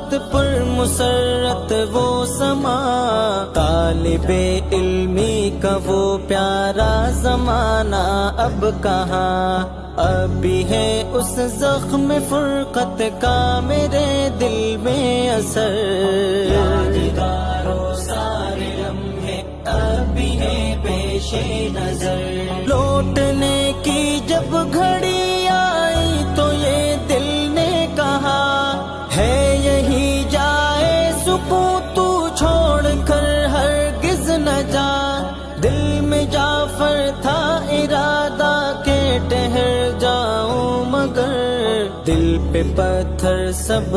بہت پر مسرت وہ سما، طالب علمی کا وہ پیارا زمانہ اب کہاں، اب بھی ہے اس زخم فرقت کا میرے دل میں اثر، یادگاروں سارے لمحے اب بھی ہے پیش نظر، لوٹنے کی جب گھڑی آئی تو یہ دل نے کہا ہے یہی جائے سکون تو چھوڑ کر ہرگز نہ جا، دل میں جعفر تھا ارادہ کہ ٹھہر جاؤں مگر دل پہ پتھر سب